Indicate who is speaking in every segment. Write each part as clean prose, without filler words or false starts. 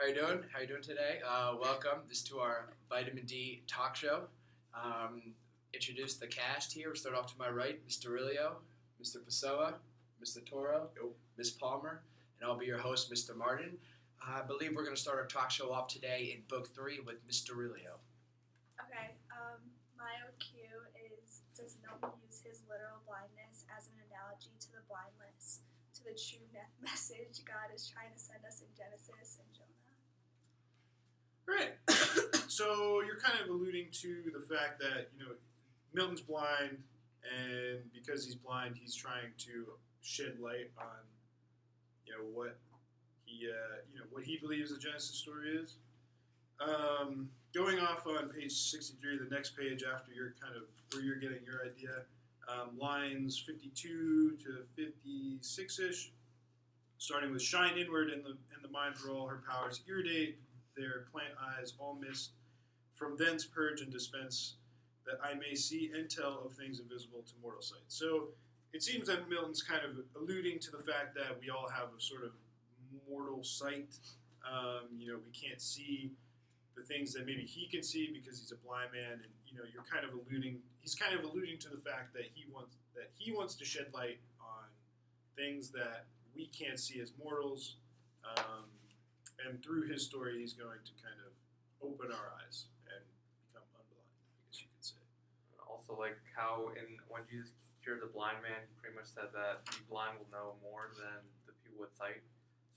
Speaker 1: How you doing? How you doing today? Welcome. This is to our Vitamin D talk show. Introduce the cast here. We'll start off to my right, Mr. Rilio, Mr. Pessoa, Mr. Toro, Miss Palmer, and I'll be your host, Mr. Martin. I believe we're going to start our talk show off today in Book 3 with Mr. Rilio.
Speaker 2: Okay, my OQ is, does Milton use his literal blindness as an analogy to the blindness, to the true message God is trying to send us in Genesis and Jonah?
Speaker 3: Right. So you're kind of alluding to the fact that, Milton's blind, and because he's blind, he's trying to shed light on, what he believes the Genesis story is. Going off on page 63, the next page after you're kind of where you're getting your idea, lines 52 to 56ish, starting with shine inward in the mind for all her powers irradiate their plant eyes, all mist, from thence purge and dispense, that I may see and tell of things invisible to mortal sight. So it seems that Milton's kind of alluding to the fact that we all have a sort of mortal sight. We can't see the things that maybe he can see because he's a blind man, and he's kind of alluding to the fact that he wants to shed light on things that we can't see as mortals. And through his story, he's going to kind of open our eyes and become unblind, I guess you could say.
Speaker 4: Also, like how when Jesus cured the blind man, he pretty much said that the blind will know more than the people with sight.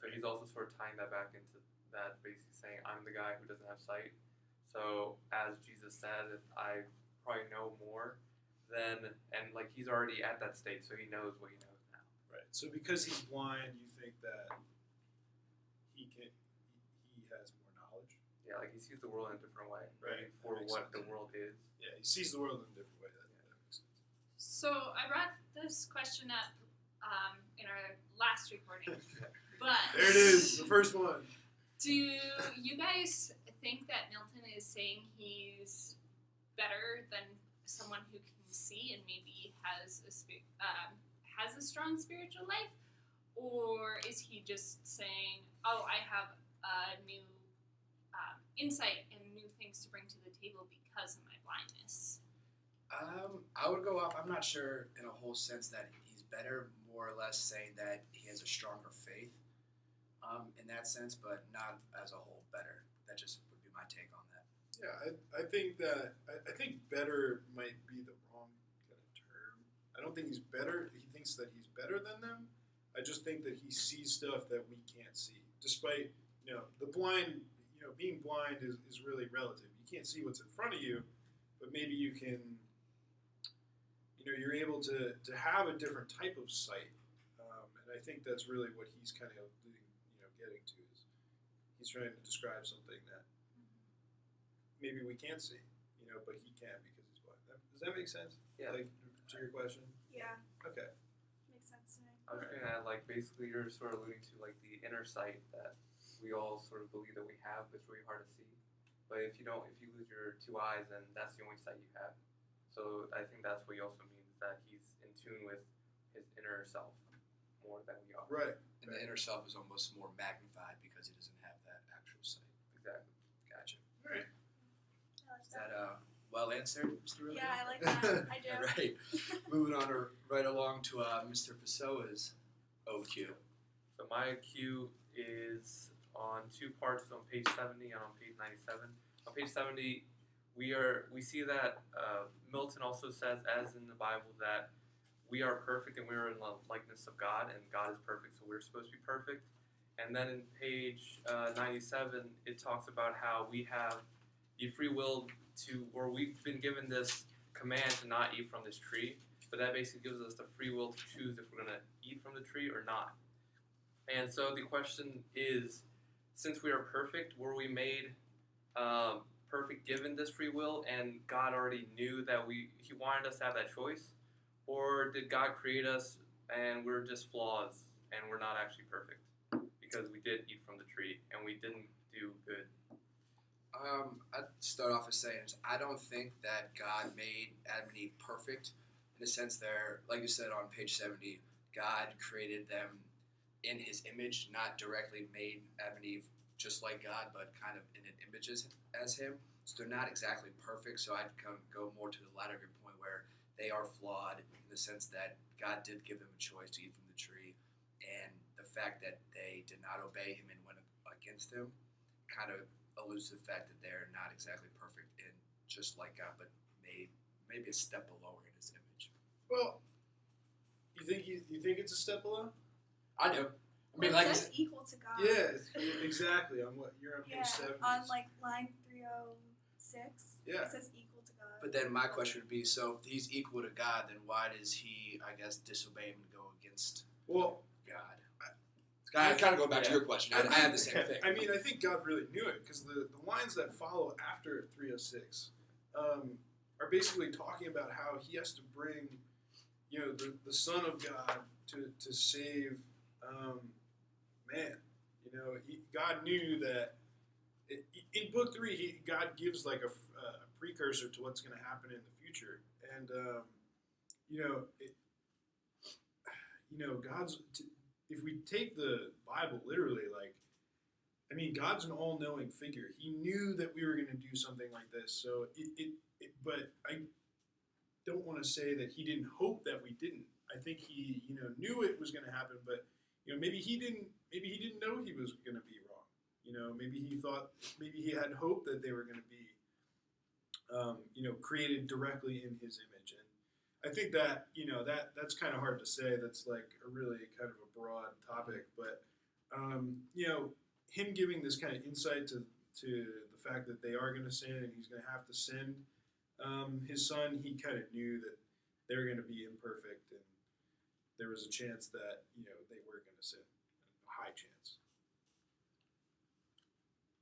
Speaker 4: So he's also sort of tying that back into that, basically saying, I'm the guy who doesn't have sight. So as Jesus said, I probably know more than, and like he's already at that state, so he knows what he knows now.
Speaker 3: Right. So because he's blind, you think that he has more knowledge.
Speaker 4: Yeah, like he sees the world in a different way,
Speaker 3: Right.
Speaker 4: For what
Speaker 3: sense.
Speaker 4: the world is.
Speaker 3: Yeah, he sees the world in a different way. That makes sense.
Speaker 5: So I brought this question up in our last recording, but
Speaker 3: There it is, the first one.
Speaker 5: do you guys think that Milton is saying he's better than someone who can see and maybe has a strong spiritual life, or is he just saying, "Oh, I have a new insight and new things to bring to the table because of my blindness"?
Speaker 1: I would go off. I'm not sure in a whole sense that he's better, more or less saying that he has a stronger faith in that sense, but not as a whole better. That just would be my take on that.
Speaker 3: Yeah, I think that I think better might be the wrong kind of term. I don't think he's better. He thinks that he's better than them. I just think that he sees stuff that we can't see. Despite the blind, being blind is really relative. You can't see what's in front of you, but maybe you can. You're able to have a different type of sight, and I think that's really what he's kind of getting to is he's trying to describe something that maybe we can't see, but he can because he's blind. Does that make sense?
Speaker 4: Yeah.
Speaker 3: Like to your question.
Speaker 2: Yeah,
Speaker 3: Okay.
Speaker 2: makes sense to me.
Speaker 4: I was going to add, like, basically you're sort of alluding to, like, the inner sight that we all sort of believe that we have, but it's really hard to see. But if you lose your two eyes, then that's the only sight you have. So I think that's what he also means, that he's in tune with his inner self more than we are.
Speaker 3: Right.
Speaker 1: And the inner self is almost more magnified because he doesn't have that actual sight.
Speaker 4: Exactly.
Speaker 1: Gotcha.
Speaker 3: All right.
Speaker 2: I like
Speaker 1: Is that well answered, Mr. Rilio?
Speaker 2: Yeah, I like that. I do.
Speaker 1: All right. Moving on right along to Mr. Pessoa's OQ.
Speaker 4: So my cue is on two parts, on page 70 and on page 97. On page 70, we see that Milton also says, as in the Bible, that we are perfect and we are in the likeness of God, and God is perfect, so we're supposed to be perfect. And then in page 97, it talks about how we have the free will or we've been given this command to not eat from this tree, but that basically gives us the free will to choose if we're going to eat from the tree or not. And so the question is, since we are perfect, were we made perfect given this free will, and God already knew that He wanted us to have that choice? Or did God create us and we're just flaws and we're not actually perfect because we did eat from the tree and we didn't do good?
Speaker 1: I'd start off with saying I don't think that God made Adam and Eve perfect in the sense they're, like you said on page 70, God created them in His image, not directly made Adam and Eve just like God, but kind of in an image as Him. So they're not exactly perfect. So I'd go more to the latter of your point, where they are flawed in the sense that God did give them a choice to eat from the tree, and the fact that they did not obey Him and went against Him kind of alludes to the fact that they're not exactly perfect and just like God, but maybe a step below in His image.
Speaker 3: Well, you think it's a step below?
Speaker 1: I do. I mean,
Speaker 2: It
Speaker 1: like,
Speaker 2: says equal to God.
Speaker 3: Yeah, exactly. On what you're on
Speaker 2: Yeah,
Speaker 3: page 7.
Speaker 2: on like line 306.
Speaker 3: Yeah.
Speaker 2: It says equal to God.
Speaker 1: but then my question would be: so if He's equal to God, then why does He, I guess, disobey Him and go against
Speaker 3: Well,
Speaker 1: God? I kind of go back to your question. I have the same thing.
Speaker 3: I mean, I think God really knew it, because the lines that follow after 306 are basically talking about how He has to bring, the Son of God to save man. God knew that in book 3, God gives like a precursor to what's going to happen in the future, and God's. If we take the Bible literally, God's an all-knowing figure. He knew that we were going to do something like this. So but I don't want to say that He didn't hope that we didn't. I think He, knew it was going to happen, but maybe He didn't know He was going to be wrong. Maybe He had hope that they were going to be, created directly in His image. And I think that, that's kind of hard to say. That's like a really kind of a broad topic, but, Him giving this kind of insight to the fact that they are going to sin and He's going to have to send His Son, He kind of knew that they were going to be imperfect, and there was a chance that, they were going to sin, a high chance.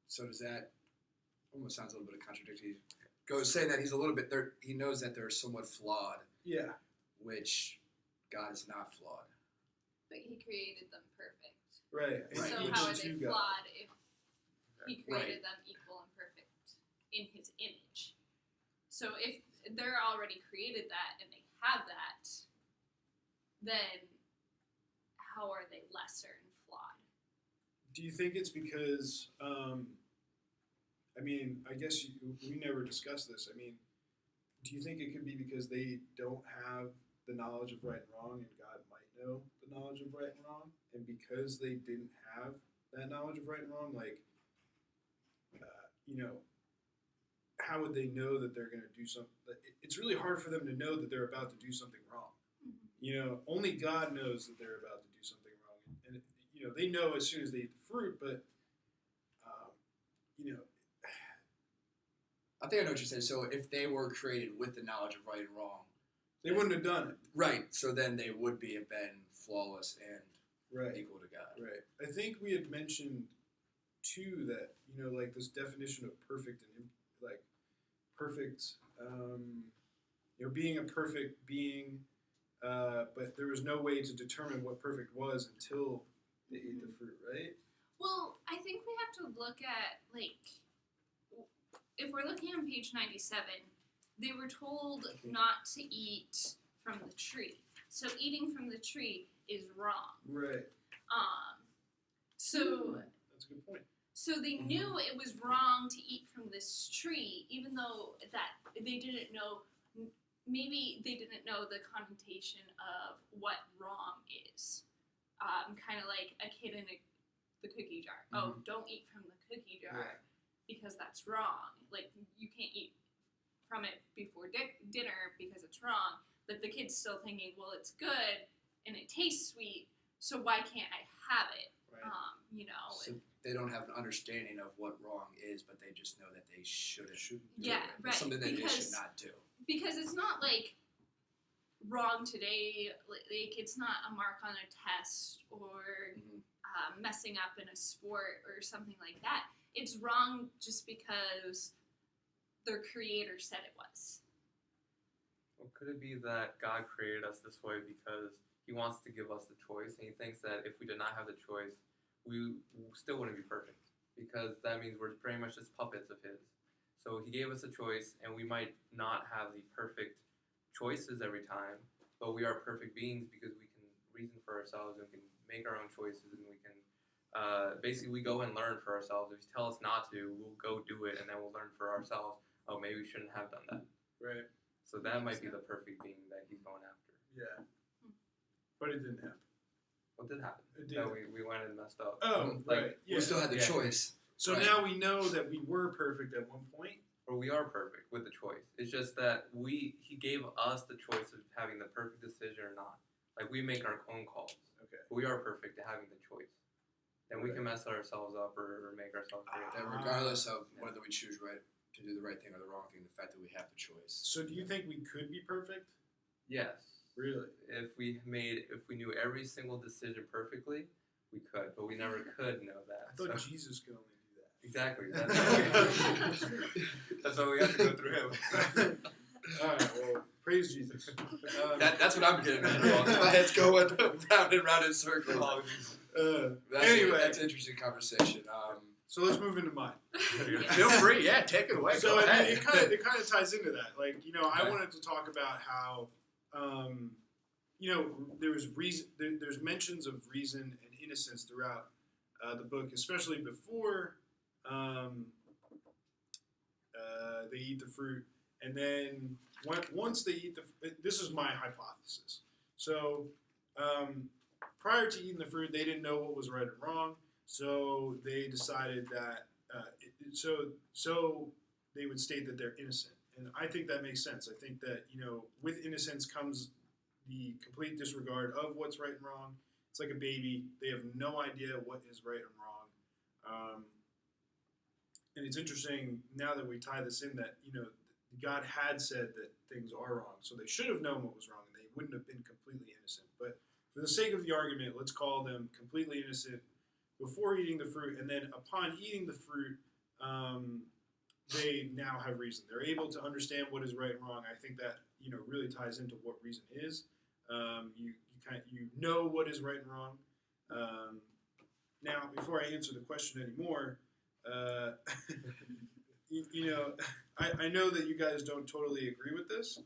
Speaker 1: So does that almost sounds a little bit of contradictory? Saying that He's a little bit there. He knows that they're somewhat flawed,
Speaker 3: Yeah.
Speaker 1: which God is not flawed.
Speaker 5: But He created them perfect.
Speaker 3: Right.
Speaker 1: Right.
Speaker 5: So
Speaker 3: Equal
Speaker 5: how are
Speaker 3: to
Speaker 5: they
Speaker 3: God.
Speaker 5: flawed if He created
Speaker 1: Right.
Speaker 5: them equal and perfect in His image? So if they're already created that and they have that, then how are they lesser and flawed?
Speaker 3: Do you think it's because, I guess we never discussed this. Do you think it could be because they don't have the knowledge of right and wrong, and God might know the knowledge of right and wrong? And because they didn't have that knowledge of right and wrong, how would they know that they're going to do something? It's really hard for them to know that they're about to do something wrong.
Speaker 5: Mm-hmm.
Speaker 3: Only God knows that they're about to do something wrong. And, they know as soon as they eat the fruit, but,
Speaker 1: I think I know what you're saying. So if they were created with the knowledge of right and wrong,
Speaker 3: they wouldn't have done it.
Speaker 1: right? So then they would have been flawless and
Speaker 3: Right.
Speaker 1: equal to God.
Speaker 3: Right. I think we had mentioned too that this definition of perfect and perfect, being a perfect being, but there was no way to determine what perfect was until they ate the fruit. Right.
Speaker 5: Well, I think we have to look at, if we're looking on page 97, they were told not to eat from the tree. So eating from the tree is wrong.
Speaker 3: Right.
Speaker 5: So
Speaker 3: That's a good point.
Speaker 5: So they knew it was wrong to eat from this tree, even though that they didn't know. Maybe they didn't know the connotation of what wrong is. Kind of like a kid in the cookie jar.
Speaker 1: Mm-hmm.
Speaker 5: Oh, don't eat from the cookie jar because that's wrong. Like, you can't eat from it before dinner because it's wrong. But the kid's still thinking, well, it's good and it tastes sweet, so why can't I have it?
Speaker 3: Right.
Speaker 1: So they don't have an understanding of what wrong is, but they just know that they shouldn't.
Speaker 5: Yeah,
Speaker 1: It's
Speaker 5: right.
Speaker 1: something that they should not do.
Speaker 5: Because it's not like wrong today, like it's not a mark on a test or messing up in a sport or something like that. It's wrong just because their creator said it was.
Speaker 4: Well, could it be that God created us this way because He wants to give us the choice, and He thinks that if we did not have the choice, we still wouldn't be perfect, because that means we're pretty much just puppets of His. So He gave us a choice, and we might not have the perfect choices every time, but we are perfect beings because we can reason for ourselves, and we can make our own choices, and we can basically we go and learn for ourselves. If you tell us not to, we'll go do it, and then we'll learn for ourselves. Oh, maybe we shouldn't have done that.
Speaker 3: Right.
Speaker 4: So that might be the perfect being that he's going after.
Speaker 3: Yeah. But it didn't happen.
Speaker 4: What did happen?
Speaker 3: It did.
Speaker 4: No, we went and messed up.
Speaker 3: Oh, right. Yeah.
Speaker 1: We still had the
Speaker 4: Yeah.
Speaker 1: choice.
Speaker 3: So
Speaker 1: Right.
Speaker 3: now we know that we were perfect at one point.
Speaker 4: Or we are perfect with the choice. It's just that he gave us the choice of having the perfect decision or not. Like we make our own calls.
Speaker 3: Okay.
Speaker 4: But we are perfect at having the choice. And we can mess ourselves up or make ourselves great.
Speaker 1: That regardless of whether we choose right to do the right thing or the wrong thing, the fact that we have the choice.
Speaker 3: So do you think we could be perfect?
Speaker 4: Yes.
Speaker 3: Really?
Speaker 4: If we knew every single decision perfectly, we could, but we never could know that.
Speaker 3: I thought
Speaker 4: so.
Speaker 3: Jesus could only do that.
Speaker 4: Exactly. That's why we have to go through him.
Speaker 3: All right. Well, praise Jesus.
Speaker 1: That's what I'm getting at. My head's going round and round in circles.
Speaker 3: Anyway.
Speaker 1: That's an interesting conversation.
Speaker 3: So let's move into mine.
Speaker 1: Feel free, yeah, take it away.
Speaker 3: So
Speaker 1: Go ahead.
Speaker 3: it kind of ties into that. Like, I wanted to talk about how, there's mentions of reason and innocence throughout the book, especially before they eat the fruit, and then once they eat this is my hypothesis. So prior to eating the fruit, they didn't know what was right and wrong. So they decided that, so they would state that they're innocent. And I think that makes sense. I think that, with innocence comes the complete disregard of what's right and wrong. It's like a baby. They have no idea what is right and wrong. And it's interesting now that we tie this in that, God had said that things are wrong. So they should have known what was wrong and they wouldn't have been completely innocent. But for the sake of the argument, let's call them completely innocent before eating the fruit, and then upon eating the fruit, they now have reason. They're able to understand what is right and wrong. I think that really ties into what reason is. You know what is right and wrong. Now, before I answer the question anymore, I know that you guys don't totally agree with this,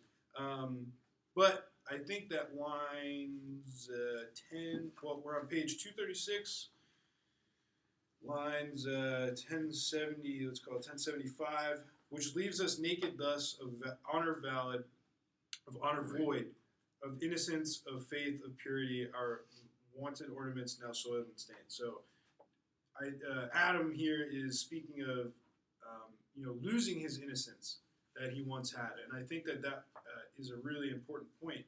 Speaker 3: but I think that lines 10. Well, we're on page 236. Lines 1070, let's call it 1075, which leaves us naked thus of honor valid, of honor void, of innocence, of faith, of purity, our wanted ornaments now soiled and stained. So Adam here is speaking of losing his innocence that he once had, and I think that is a really important point.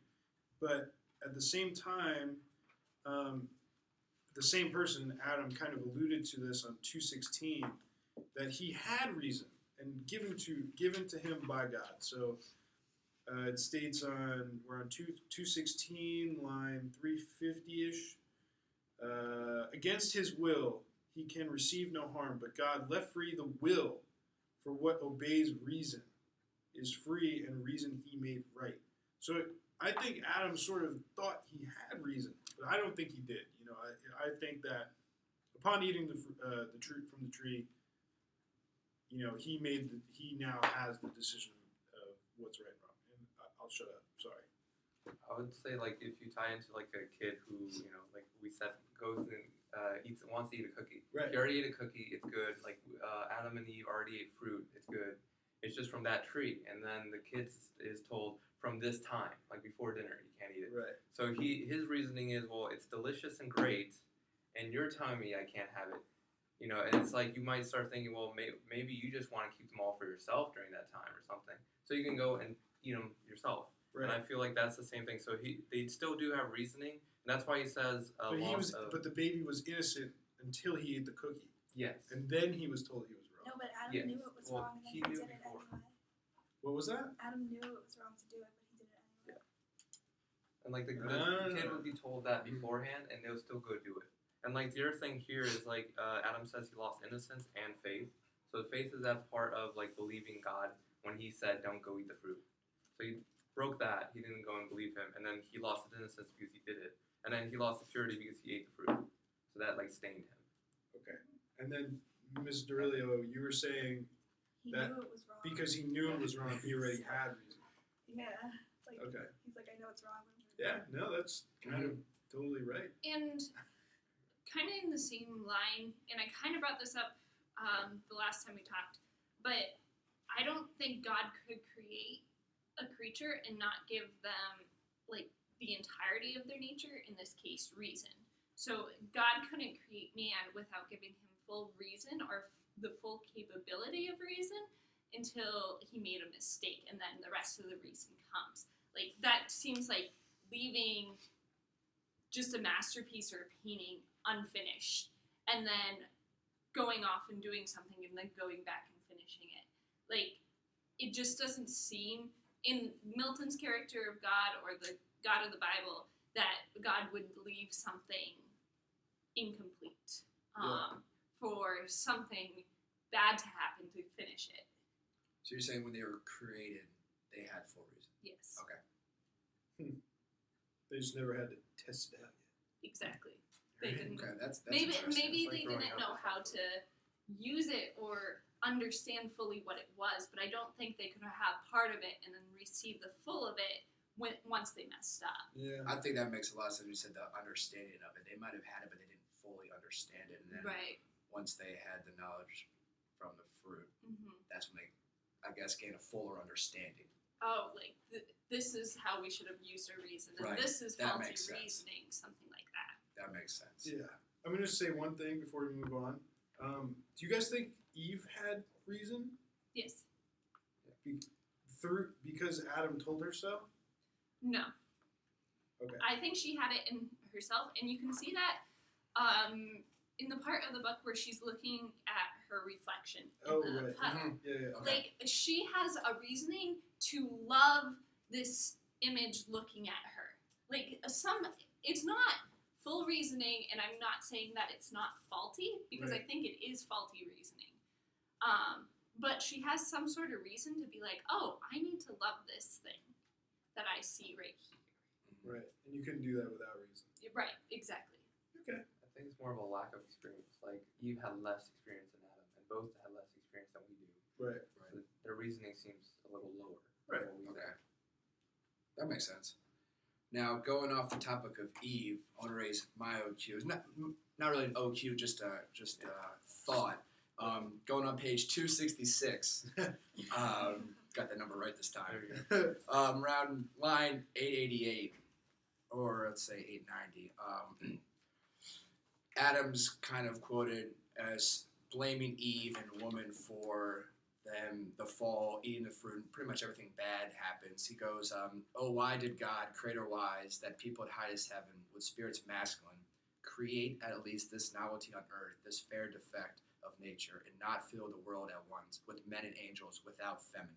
Speaker 3: But at the same time, the same person, Adam, kind of alluded to this on 2:16, that he had reason and given to him by God. So it states we're on 2:16, line 350-ish. Against his will, he can receive no harm, but God left free the will for what obeys reason is free, and reason he made right. So I think Adam sort of thought he had reason, but I don't think he did. I think that upon eating the fruit from the tree, he now has the decision of what's right and wrong. And I'll shut up. Sorry.
Speaker 4: I would say, like, if you tie into, like, a kid who, like we said, goes and wants to eat a cookie.
Speaker 3: Right.
Speaker 4: He already ate a cookie, it's good. Like, Adam and Eve already ate fruit, it's good. It's just from that tree. And then the kid is told, from this time, like before dinner, you can't eat it.
Speaker 3: Right.
Speaker 4: So his reasoning is, well, it's delicious and great, and you're telling me I can't have it. And it's like you might start thinking, well, maybe you just want to keep them all for yourself during that time or something. So you can go and eat them yourself.
Speaker 3: Right.
Speaker 4: And I feel like that's the same thing. So they still do have reasoning, and that's why he says.
Speaker 3: But the baby was innocent until he ate the cookie.
Speaker 4: Yes.
Speaker 3: And then he was told he was wrong.
Speaker 2: No, but Adam
Speaker 4: Yes.
Speaker 2: knew it was
Speaker 4: Well,
Speaker 2: wrong, and
Speaker 4: he
Speaker 2: then he
Speaker 4: knew
Speaker 2: did it
Speaker 4: before.
Speaker 2: anyway.
Speaker 3: What was that?
Speaker 2: Adam knew it was wrong to do it, but he did it anyway.
Speaker 4: And like the kid would be told that beforehand, and they'll still go do it. And like the other thing here is like Adam says he lost innocence and faith. So faith is that part of like believing God when he said don't go eat the fruit. So he broke that. He didn't go and believe him, and then he lost his innocence because he did it, and then he lost the purity because he ate the fruit. So that like stained him.
Speaker 3: Okay. And then Ms. Dorilio, you were saying
Speaker 2: He
Speaker 3: that
Speaker 2: knew it was wrong.
Speaker 3: because he knew it was wrong, he already had reason.
Speaker 2: Yeah. Like,
Speaker 3: Okay.
Speaker 2: he's like, I know it's wrong.
Speaker 3: Yeah. No, that's kind of totally right.
Speaker 5: And kind of in the same line, and I kind of brought this up the last time we talked, but I don't think God could create a creature and not give them like the entirety of their nature, in this case reason. So God couldn't create man without giving him full reason or the full capability of reason until he made a mistake, and then the rest of the reason comes. Like, that seems like leaving just a masterpiece or a painting unfinished and then going off and doing something and then going back and finishing it. Like, it just doesn't seem in Milton's character of God or the God of the Bible that God would leave something incomplete for something bad to happen to finish it.
Speaker 1: So you're saying when they were created, they had full reason?
Speaker 5: Yes.
Speaker 1: Okay.
Speaker 3: They just never had to test it out yet.
Speaker 5: Exactly. They didn't.
Speaker 1: Okay, that's
Speaker 5: Maybe
Speaker 1: interesting.
Speaker 5: maybe
Speaker 4: It's like
Speaker 5: they
Speaker 4: growing
Speaker 5: didn't
Speaker 4: up
Speaker 5: know
Speaker 4: or
Speaker 5: how
Speaker 4: something.
Speaker 5: to use it or understand fully what it was, but I don't think they could have part of it and then receive the full of it once they messed up.
Speaker 3: Yeah.
Speaker 1: I think that makes a lot of sense. You said the understanding of it. They might have had it, but they didn't fully understand it. And then
Speaker 5: Right.
Speaker 1: once they had the knowledge from the fruit,
Speaker 5: Mm-hmm.
Speaker 1: that's when they, I guess, gained a fuller understanding.
Speaker 5: Oh, like this is how we should have used our reason, and
Speaker 1: Right.
Speaker 5: this is
Speaker 1: That
Speaker 5: faulty
Speaker 1: makes sense.
Speaker 5: reasoning, something like that.
Speaker 1: That makes sense.
Speaker 3: Yeah. I'm going to say one thing before we move on. Do you guys think Eve had reason?
Speaker 5: Yes.
Speaker 3: Because Adam told her so?
Speaker 5: No.
Speaker 3: Okay.
Speaker 5: I think she had it in herself, and you can see that in the part of the book where she's looking at her reflection in
Speaker 3: Oh,
Speaker 5: the
Speaker 3: right.
Speaker 5: puddle.
Speaker 3: Yeah, yeah.
Speaker 1: Okay.
Speaker 5: Like, she has a reasoning to love this image looking at her. Like, it's not full reasoning, and I'm not saying that it's not faulty, because I
Speaker 3: Right.
Speaker 5: think it is faulty reasoning. But she has some sort of reason to be like, oh, I need to love this thing that I see right here.
Speaker 3: Right. And you couldn't do that without reason.
Speaker 5: Right, exactly.
Speaker 3: Okay.
Speaker 4: I think it's more of a lack of experience. Like, Eve had less experience than Adam, and both had less experience than we do.
Speaker 3: Right.
Speaker 4: So their reasoning seems a little lower.
Speaker 3: Right.
Speaker 4: than what we
Speaker 1: Okay.
Speaker 4: do.
Speaker 1: That makes sense. Now, going off the topic of Eve, I want to raise my OQ. Not really an OQ, just a thought. Going on page 266. Got that number right this time.
Speaker 4: There you go.
Speaker 1: Around line 888, or let's say 890. Adam's kind of quoted as blaming Eve and woman for the fall, eating the fruit, and pretty much everything bad happens. He goes, oh, why did God, creator wise, that people at highest heaven, with spirits masculine, create at least this novelty on earth, this fair defect of nature, and not fill the world at once with men and angels without feminine?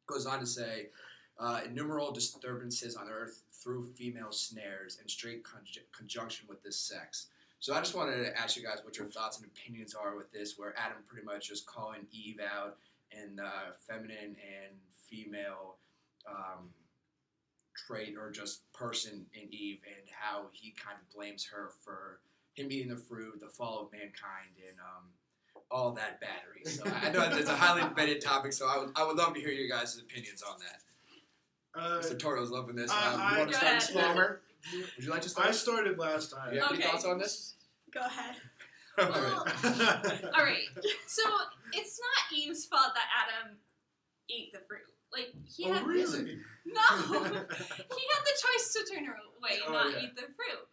Speaker 1: Goes on to say, innumerable disturbances on earth through female snares and straight conjunction with this sex. So I just wanted to ask you guys what your thoughts and opinions are with this, where Adam pretty much just calling Eve out and feminine and female trait or just person in Eve, and how he kind of blames her for him eating the fruit, the fall of mankind, and all that battery. So I know it's a highly debated topic, so I would love to hear your guys' opinions on that. Mr. Toro's loving this. You want to start this, Palmer? Would you like to start?
Speaker 3: I started last time.
Speaker 1: You have
Speaker 5: Okay.
Speaker 1: any thoughts on this?
Speaker 2: Go ahead.
Speaker 1: All
Speaker 5: Well,
Speaker 1: right.
Speaker 5: all right. So it's not Eve's fault that Adam ate the fruit. Like, he
Speaker 3: Oh,
Speaker 5: had
Speaker 3: really?
Speaker 5: no, he had the choice to turn her away and
Speaker 3: Oh,
Speaker 5: not
Speaker 3: yeah.
Speaker 5: eat the fruit.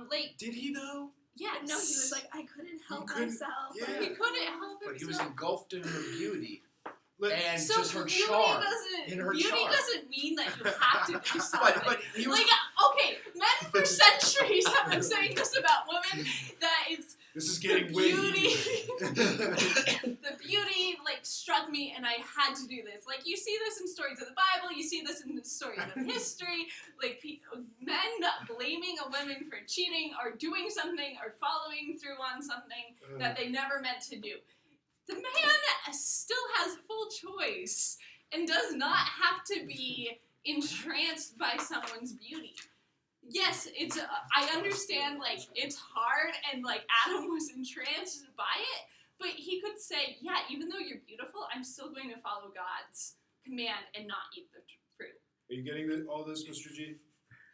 Speaker 5: Like,
Speaker 3: Did he though?
Speaker 5: yes.
Speaker 2: No, he was like, I couldn't help
Speaker 3: couldn't-
Speaker 2: myself.
Speaker 3: yeah.
Speaker 5: he couldn't help
Speaker 1: But he was
Speaker 5: himself.
Speaker 1: engulfed in her beauty
Speaker 3: Like,
Speaker 1: and
Speaker 5: So
Speaker 1: just her
Speaker 5: beauty
Speaker 1: charm.
Speaker 5: doesn't
Speaker 1: in her
Speaker 5: beauty
Speaker 1: charm.
Speaker 5: doesn't mean that you have to do something.
Speaker 1: But he was.
Speaker 5: Like, okay, men for centuries have been saying this about women, that it's
Speaker 3: this is
Speaker 5: the
Speaker 3: getting way
Speaker 5: beauty.
Speaker 3: heated.
Speaker 5: The beauty, like, struck me, and I had to do this. Like, you see this in stories of the Bible, you see this in the stories of history, like, men blaming a woman for cheating, or doing something, or following through on something that they never meant to do. The man still has full choice, and does not have to be entranced by someone's beauty. Yes, it's. I understand, like, it's hard, and, like, Adam was entranced by it, but he could say, yeah, even though you're beautiful, I'm still going to follow God's command and not eat the fruit.
Speaker 3: Are you getting all this, Mr. G?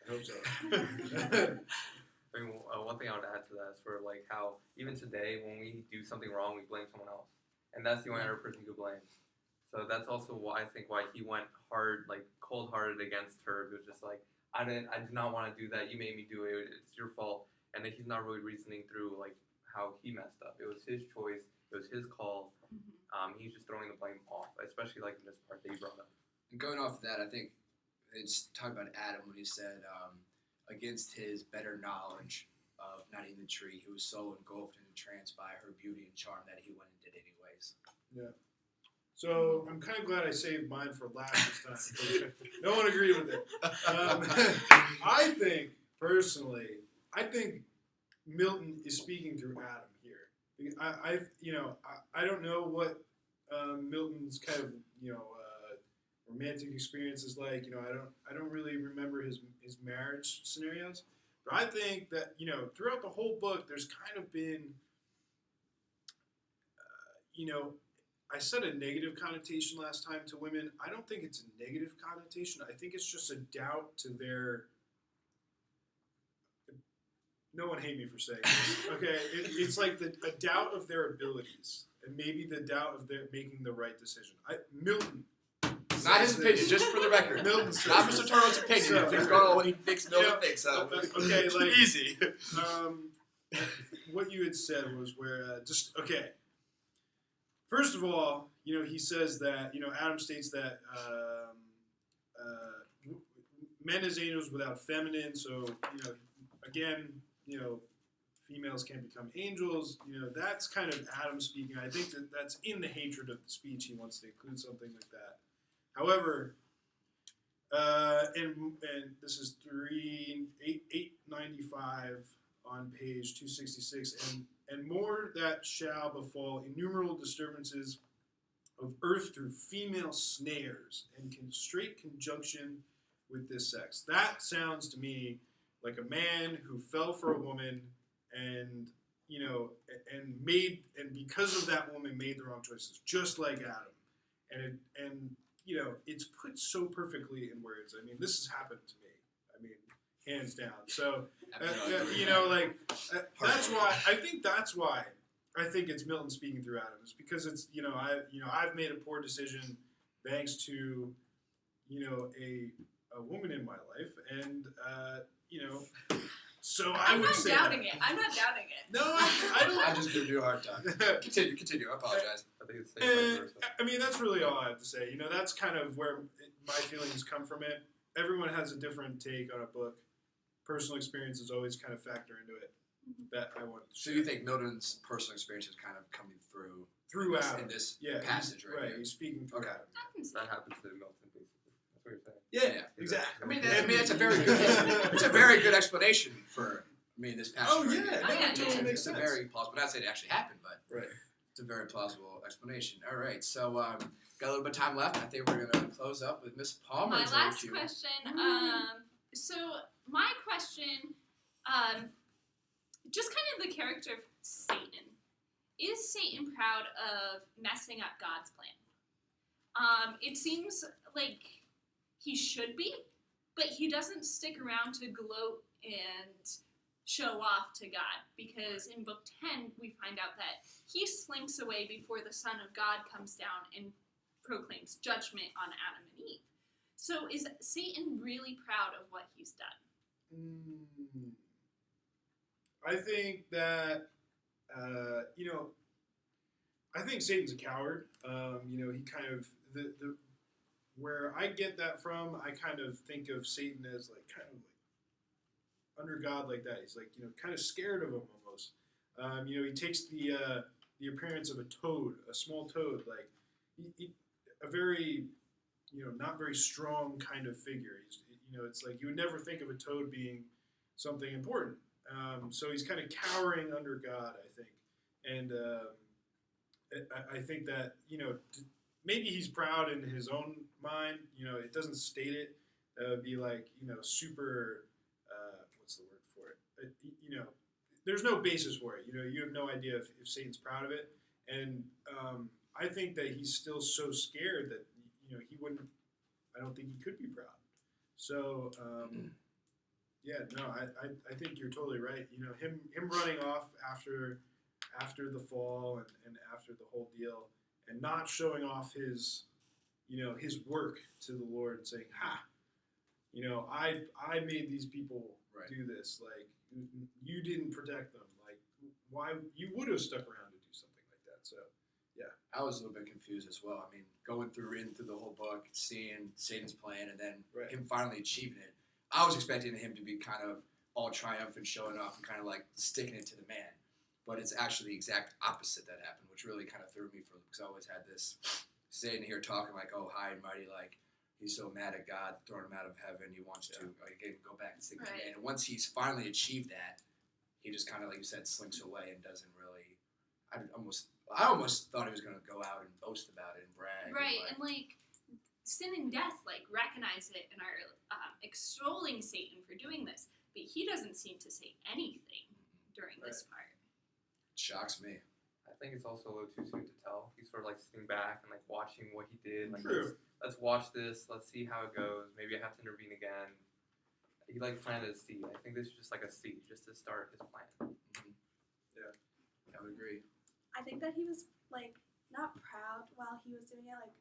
Speaker 3: I hope so.
Speaker 4: I mean, one thing I would add to that is for like how even today when we do something wrong, we blame someone else, and that's the only other person you could blame. So that's also why I think why he went hard, like cold-hearted against her. It was just like I did not want to do that. You made me do it. It's your fault. And then he's not really reasoning through like how he messed up. It was his choice. It was his call. He's just throwing the blame off, especially like in this part that you brought up.
Speaker 1: And going off of that, I think it's talking about Adam when he said, against his better knowledge of not eating the tree, he was so engulfed and entranced by her beauty and charm that he went and did anyways.
Speaker 3: Yeah. So I'm kind of glad I saved mine for last this time. No one agreed with it. I think, personally, Milton is speaking through Adam here. I don't know what Milton's kind of romantic experience is like. I don't really remember his marriage scenarios, but I think that throughout the whole book, there's kind of been I said a negative connotation last time to women. I don't think it's a negative connotation. I think it's just a doubt to their. No one hate me for saying this. Okay, it's like a doubt of their abilities, and maybe the doubt of their making the right decision. Milton.
Speaker 1: Not his opinion, just for the record.
Speaker 3: Milton
Speaker 1: not Mr. Toro's opinion.
Speaker 3: So,
Speaker 1: He's going on what he thinks Milton thinks. So.
Speaker 3: Okay, like
Speaker 1: easy.
Speaker 3: What you had said was where okay. First of all, he says that Adam states that men as angels without feminine. So again, females can't become angels. That's kind of Adam speaking. I think that's in the hatred of the speech. He wants to include something like that. However, and this is 895 on page 266, and more that shall befall innumerable disturbances of earth through female snares and straight conjunction with this sex. That sounds to me like a man who fell for a woman and because of that woman made the wrong choices, just like Adam. And it's put so perfectly in words. I mean, this has happened to me. I mean, hands down. So, that's why I think it's Milton speaking through Adam. It's because it's I've made a poor decision thanks to a woman in my life, and so I would say
Speaker 2: I'm not doubting it.
Speaker 3: No, I don't.
Speaker 1: I'm just giving you a hard time. Continue. I apologize.
Speaker 4: I think it's the same vice versa.
Speaker 3: I mean, that's really all I have to say. That's kind of where my feelings come from it. Everyone has a different take on a book. Personal experiences always kind of factor into it. That I wanted to share.
Speaker 1: So you think Milton's personal experience is kind of coming through
Speaker 3: Adam
Speaker 1: in this passage right here?
Speaker 3: He's speaking through Adam.
Speaker 4: That happens to Milton, basically. That's what you're saying.
Speaker 3: Yeah, exactly.
Speaker 1: I mean, it's a very good. It's a very good explanation for. This passage.
Speaker 3: Oh yeah,
Speaker 2: yeah,
Speaker 3: it totally makes
Speaker 1: It's
Speaker 3: sense.
Speaker 1: a very plausible. Not saying it actually happened, but
Speaker 3: Right.
Speaker 1: it's a very plausible explanation. All right, so got a little bit of time left. I think we're gonna close up with Miss Palmer.
Speaker 5: My last question. So my question, just kind of the character of Satan. Is Satan proud of messing up God's plan? It seems like he should be, but he doesn't stick around to gloat and show off to God, because in book 10 we find out that he slinks away before the Son of God comes down and proclaims judgment on Adam and Eve. So is Satan really proud of what he's done?
Speaker 3: I think that I think Satan's a coward. He kind of the where I get that from, I kind of think of Satan as like kind of like under God like that. He's like kind of scared of him almost. He takes the appearance of a toad, a small toad, like a very not very strong kind of figure. He's, it's like you would never think of a toad being something important. So he's kind of cowering under God, I think, and I think that maybe he's proud in his own mind. It doesn't state it. That would be like super. What's the word for it? There's no basis for it. You have no idea if Satan's proud of it, and I think that he's still so scared that he wouldn't. I don't think he could be proud. So Yeah, no, I think you're totally right. You know, him running off after the fall and after the whole deal, and not showing off his his work to the Lord and saying, "Ha, I made these people
Speaker 1: Right.
Speaker 3: do this. Like you didn't protect them. Like why you would have stuck around to do something like that." So
Speaker 1: I was a little bit confused as well. I mean, going through the whole book, seeing Satan's plan, and then
Speaker 3: Right.
Speaker 1: him finally achieving it. I was expecting him to be kind of all triumphant, showing off, and kind of like sticking it to the man. But it's actually the exact opposite that happened, which really kind of threw me for because I always had this Satan here talking like, oh, high and mighty, like he's so mad at God, throwing him out of heaven. He wants to again go back and stick to the
Speaker 5: Right.
Speaker 1: man. And once he's finally achieved that, he just kind of, like you said, slinks away and doesn't really. I almost thought he was going to go out and boast about it and brag.
Speaker 5: Right,
Speaker 1: And
Speaker 5: and like sin and death, like recognize it and are extolling Satan for doing this, but he doesn't seem to say anything during this part.
Speaker 1: it shocks me.
Speaker 4: I think it's also a little too soon to tell. He's sort of like sitting back and like watching what he did. Like,
Speaker 3: True.
Speaker 4: let's watch this. Let's see how it goes. Maybe I have to intervene again. He like planted a seed. I think this is just like a seed, just to start his plan.
Speaker 1: I would agree.
Speaker 2: I think that he was like not proud while he was doing it, like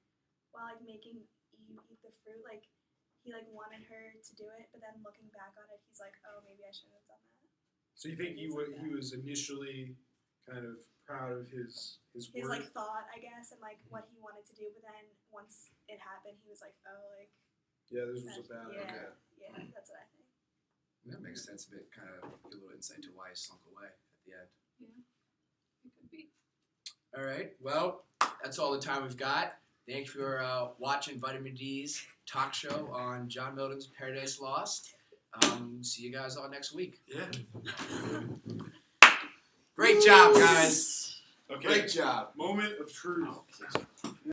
Speaker 2: while like making Eve eat the fruit, like he like wanted her to do it, but then looking back on it, he's like, oh, maybe I shouldn't have done that.
Speaker 3: So you think he was initially kind of proud of his
Speaker 2: His
Speaker 3: work?
Speaker 2: like thought, I guess, and like what he wanted to do, but then once it happened, he was like, oh, like
Speaker 3: Yeah, this was a bad
Speaker 2: yeah,
Speaker 3: idea.
Speaker 2: yeah, that's what I think.
Speaker 1: That makes sense a bit. Kind of give a little insight to why he slunk away at the end.
Speaker 5: It could be.
Speaker 1: All right. Well, that's all the time we've got. Thank you for watching Vitamin D's talk show on John Milton's Paradise Lost. See you guys all next week.
Speaker 3: Yeah.
Speaker 1: Great job, guys.
Speaker 3: Okay.
Speaker 1: Great job.
Speaker 3: Moment of truth.